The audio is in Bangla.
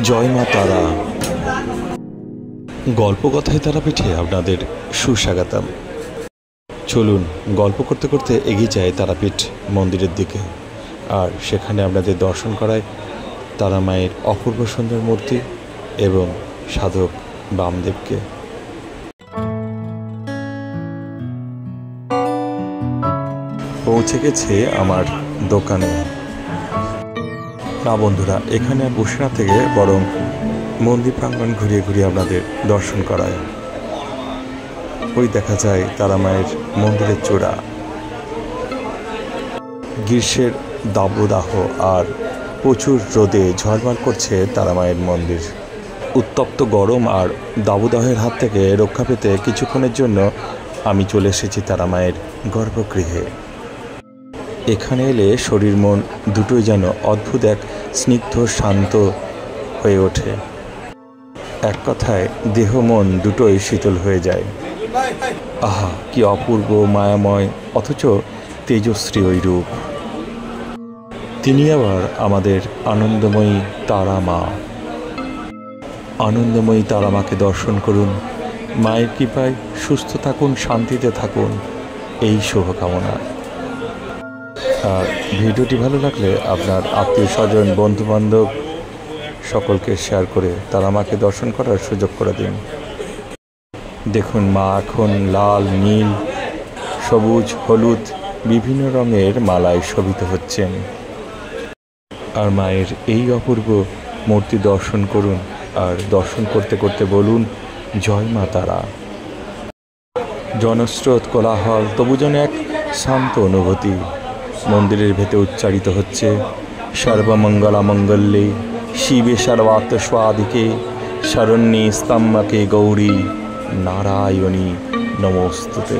জয় মা তারা। গল্পকথায় তারাপীঠে আপনাদের সুস্বাগতম। চলুন গল্প করতে করতে এগিয়ে যায় তারাপীঠ মন্দিরের দিকে, আর সেখানে আপনাদের দর্শন করায় তারা মায়ের অপূর্ব সুন্দর মূর্তি এবং সাধক বামদেবকে। পৌঁছে গেছে আমার দোকানে। না বন্ধুরা, এখানে বসে না থেকে বরং মন্দির প্রাঙ্গণ ঘুরিয়ে ঘুরিয়ে আপনাদের দর্শন করায়। ওই দেখা যায় তারা মায়ের মন্দিরের চূড়া। গ্রীষ্মের দাবদাহ আর প্রচুর রোদে ঝলমল করছে তারা মায়ের মন্দির। উত্তপ্ত গরম আর দাবদাহের হাত থেকে রক্ষা পেতে কিছুক্ষণের জন্য আমি চলে এসেছি তারা মায়ের গর্ভগৃহে। এখানে এলে শরীর মন দুটোই যেন অদ্ভুত এক স্নিগ্ধ শান্ত হয়ে ওঠে। এক কথায় দেহ মন দুটোই শীতল হয়ে যায়। আহা, কি অপূর্ব মায়াময় অথচ তেজশ্রী ওই রূপ। তিনি আবার আমাদের আনন্দময়ী তারা মা। আনন্দময়ী তারা মাকে দর্শন করুন, মায়ের কৃপায় সুস্থ থাকুন, শান্তিতে থাকুন, এই শুভকামনা। আর ভিডিওটি ভালো লাগলে আপনার আত্মীয় স্বজন বন্ধুবান্ধব সকলকে শেয়ার করে তারা মাকে দর্শন করার সুযোগ করে দিন। দেখুন, মা এখন লাল, নীল, সবুজ, হলুদ বিভিন্ন রঙের মালায় শোভিত হচ্ছেন। আর মায়ের এই অপূর্ব মূর্তি দর্শন করুন, আর দর্শন করতে করতে বলুন জয় মা তারা। জনস্রোত, কোলাহল, তবু যেন এক শান্ত অনুভূতি মন্দিরের ভেতরে উচ্চারিত হচ্ছে। সর্বমঙ্গলা মঙ্গলে শিবে সর্বার্থ স্বাদিকে শরণ্যে স্তম্ভকে গৌরী নারায়ণী নমস্তুতে।